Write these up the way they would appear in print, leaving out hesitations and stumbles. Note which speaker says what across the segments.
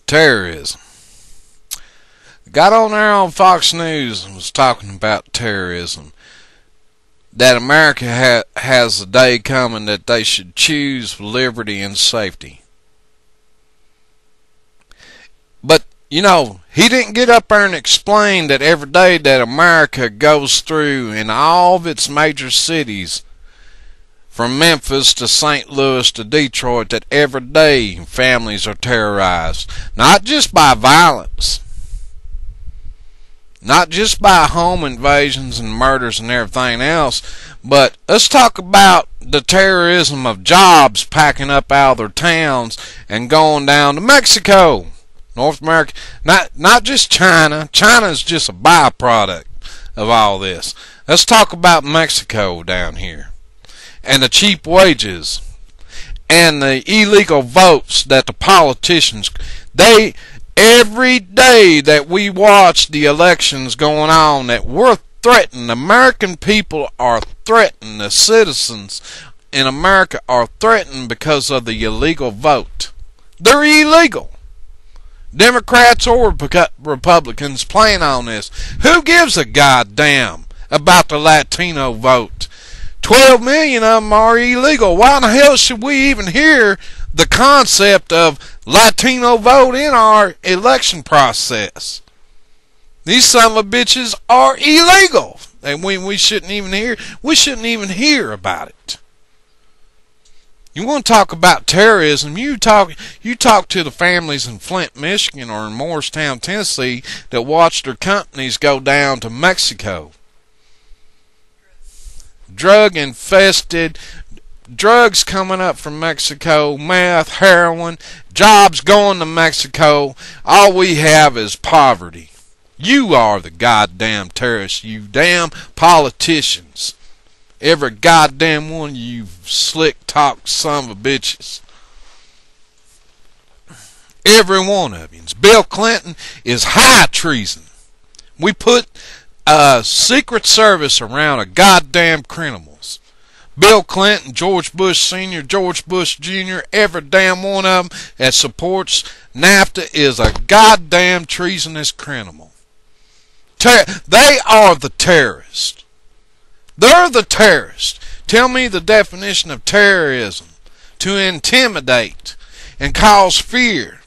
Speaker 1: Terrorism. Got on there on Fox News and was talking about terrorism. That America has a day coming that they should choose liberty and safety. But, you know, he didn't get up there and explain that every day that America goes through in all of its major cities, from Memphis to St. Louis to Detroit, that every day families are terrorized. Not just by violence. Not just by home invasions and murders and everything else, but let's talk about the terrorism of jobs packing up out of their towns and going down to Mexico, North America. Not just China. China is just a byproduct of all this. Let's talk about Mexico down here, and the cheap wages, and the illegal votes that the politicians, every day that we watch the elections going on, that we're threatened, American people are threatened, the citizens in America are threatened because of the illegal vote. They're illegal. Democrats or Republicans playing on this. Who gives a goddamn about the Latino vote? 12 million of them are illegal. Why in the hell should we even hear the concept of Latino vote in our election process? These son of a bitches are illegal, and we shouldn't even hear about it. You want to talk about terrorism? You talk to the families in Flint, Michigan, or in Morristown, Tennessee, that watch their companies go down to Mexico. Drug infested, drugs coming up from Mexico, meth, heroin, jobs going to Mexico. All we have is poverty. You are the goddamn terrorists, you damn politicians. Every goddamn one of you slick talk son of a bitches. Every one of you. Bill Clinton is high treason. We put Secret Service around a goddamn criminals. Bill Clinton, George Bush Sr., George Bush Jr., every damn one of them that supports NAFTA is a goddamn treasonous criminal. They are the terrorists. They're the terrorists. Tell me the definition of terrorism. To intimidate and cause fear.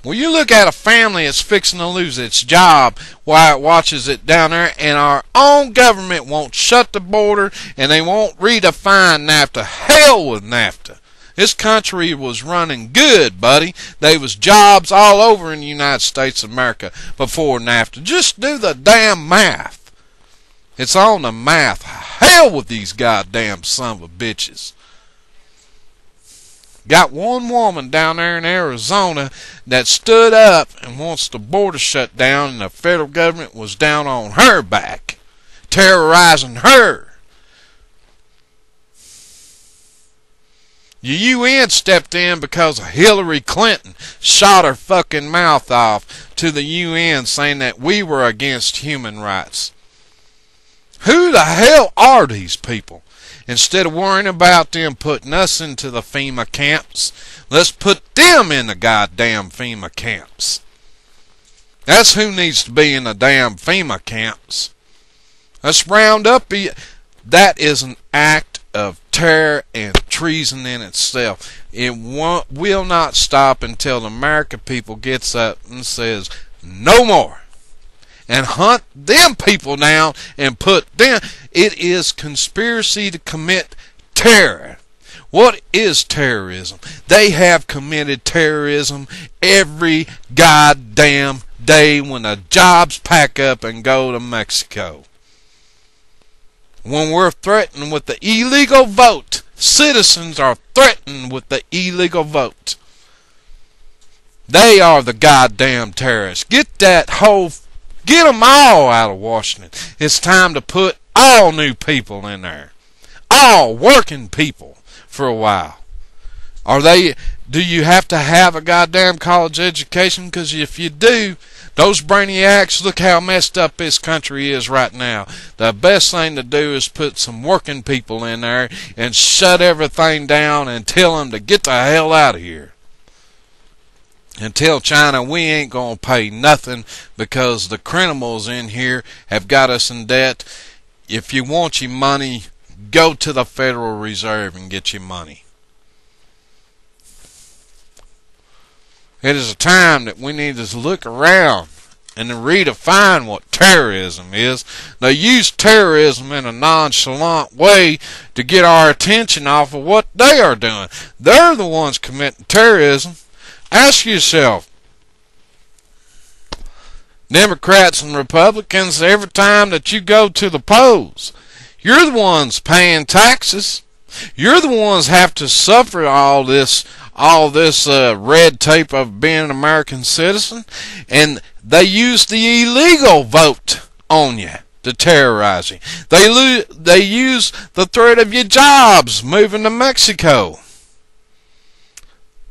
Speaker 1: Well, you look at a family that's fixing to lose its job while it watches it down there, and our own government won't shut the border, and they won't redefine NAFTA. Hell with NAFTA. This country was running good, buddy. There was jobs all over in the United States of America before NAFTA. Just do the damn math. It's on the math. Hell with these goddamn son of a bitches. Got one woman down there in Arizona that stood up and wants the border shut down, and the federal government was down on her back, terrorizing her. The UN stepped in because Hillary Clinton shot her fucking mouth off to the UN saying that we were against human rights. Who the hell are these people? Instead of worrying about them putting us into the FEMA camps, let's put them in the goddamn FEMA camps. That's who needs to be in the damn FEMA camps. Let's round up. That is an act of terror and treason in itself. It will not stop until the American people gets up and says, no more. And hunt them people down and put them. It is conspiracy to commit terror. What is terrorism? They have committed terrorism every goddamn day when the jobs pack up and go to Mexico. When we're threatened with the illegal vote, citizens are threatened with the illegal vote. They are the goddamn terrorists. Get them all out of Washington. It's time to put all new people in there. All working people for a while. Do you have to have a goddamn college education? Because if you do, those brainiacs, look how messed up this country is right now. The best thing to do is put some working people in there and shut everything down and tell them to get the hell out of here. and tell China we ain't gonna pay nothing because the criminals in here have got us in debt. If you want your money, go to the Federal Reserve and get your money. It is a time that we need to look around and to redefine what terrorism is. They use terrorism in a nonchalant way to get our attention off of what they are doing. They're the ones committing terrorism. Ask yourself, Democrats and Republicans, every time that you go to the polls, you're the ones paying taxes. You're the ones have to suffer all this red tape of being an American citizen, and they use the illegal vote on you to terrorize you. They use the threat of your jobs moving to Mexico.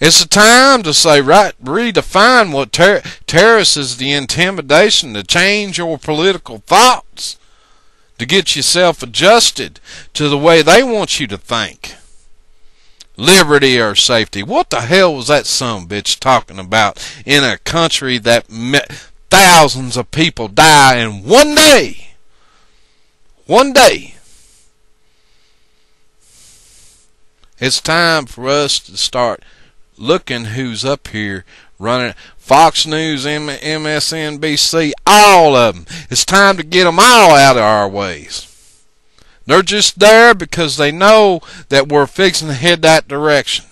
Speaker 1: It's a time to say, right, redefine what terrorist is, the intimidation, to change your political thoughts, to get yourself adjusted to the way they want you to think. Liberty or safety. What the hell was that sumbitch talking about in a country that thousands of people die in one day? One day. It's time for us to start looking who's up here running. Fox News, MSNBC, all of them. It's time to get them all out of our ways. They're just there because they know that we're fixing to head that direction.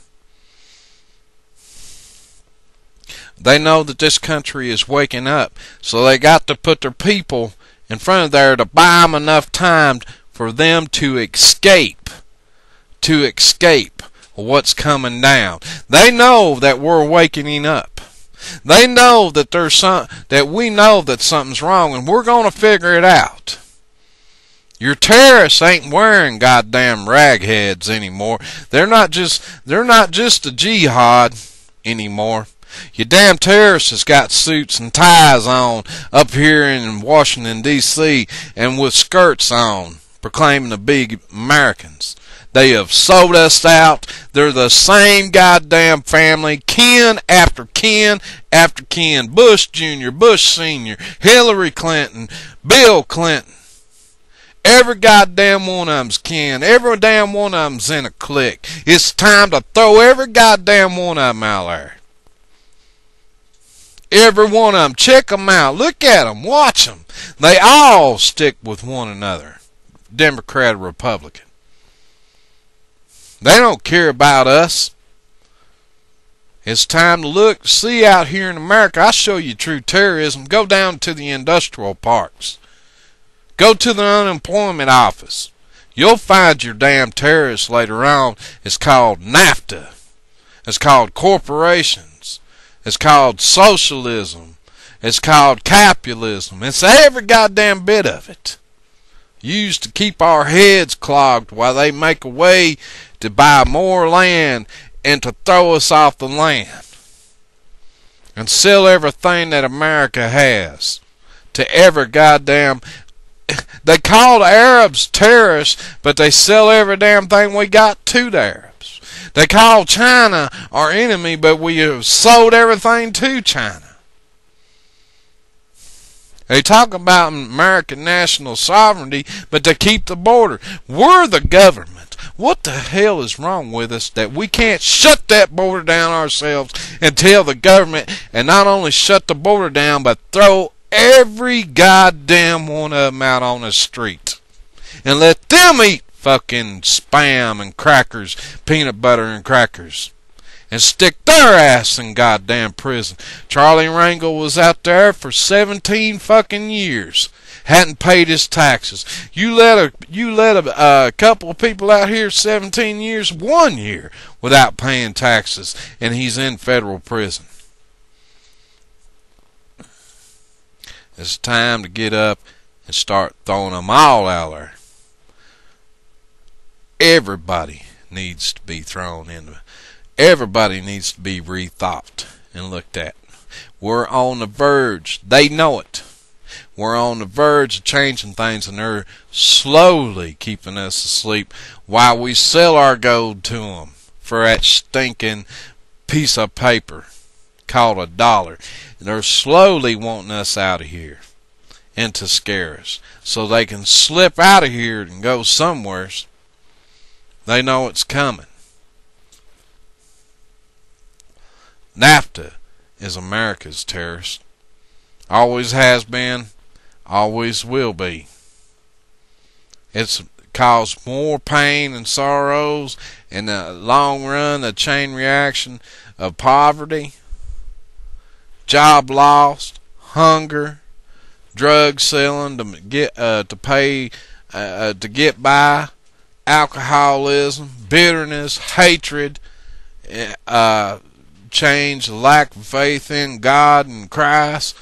Speaker 1: They know that this country is waking up, so they got to put their people in front of there to buy them enough time for them to escape what's coming down. They know that we're awakening up. They know that that we know that something's wrong, and we're going to figure it out. Your terrorists ain't wearing goddamn ragheads anymore. They're not just a jihad anymore. Your damn terrorists has got suits and ties on up here in Washington, D.C. and with skirts on, proclaiming to be Americans. They have sold us out. They're the same goddamn family, kin after kin after kin. Bush Jr., Bush Sr., Hillary Clinton, Bill Clinton. Every goddamn one of them's kin. Every damn one of them's in a clique. It's time to throw every goddamn one of them out there. Every one of them. Check them out. Look at them. Watch them. They all stick with one another. Democrat or Republican. They don't care about us. It's time to look, see out here in America. I'll show you true terrorism. Go down to the industrial parks. Go to the unemployment office. You'll find your damn terrorists later on. It's called NAFTA. It's called corporations. It's called socialism. It's called capitalism. It's every goddamn bit of it. Used to keep our heads clogged while they make a way to buy more land and to throw us off the land. And sell everything that America has to every goddamn... They call the Arabs terrorists, but they sell every damn thing we got to the Arabs. They call China our enemy, but we have sold everything to China. They talk about American national sovereignty, but they keep the border. We're the government. What the hell is wrong with us that we can't shut that border down ourselves and tell the government, and not only shut the border down, but throw every goddamn one of them out on the street and let them eat fucking spam and crackers, peanut butter and crackers, and stick their ass in goddamn prison. Charlie Rangel was out there for 17 fucking years, hadn't paid his taxes. You let a couple of people out here 17 years, 1 year without paying taxes, and he's in federal prison. It's time to get up and start throwing them all out there. Everybody needs to be thrown in. Everybody needs to be rethought and looked at. We're on the verge. They know it. We're on the verge of changing things, and they're slowly keeping us asleep while we sell our gold to them for that stinking piece of paper. called a dollar. They're slowly wanting us out of here and to scare us so they can slip out of here and go somewhere. They know it's coming. NAFTA is America's terrorist. Always has been, always will be. It's caused more pain and sorrows in the long run, the chain reaction of poverty, job lost, hunger, drug selling to get by, alcoholism, bitterness, hatred, change, lack of faith in God and Christ.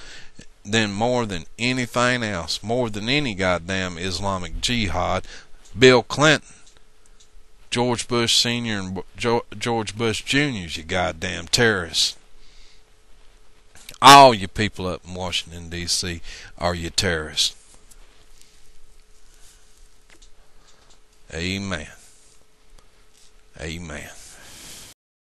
Speaker 1: Then more than anything else, more than any goddamn Islamic jihad, Bill Clinton, George Bush Sr. and George Bush Jr.'s, you goddamn terrorists. All you people up in Washington, D.C. are you terrorists. Amen. Amen.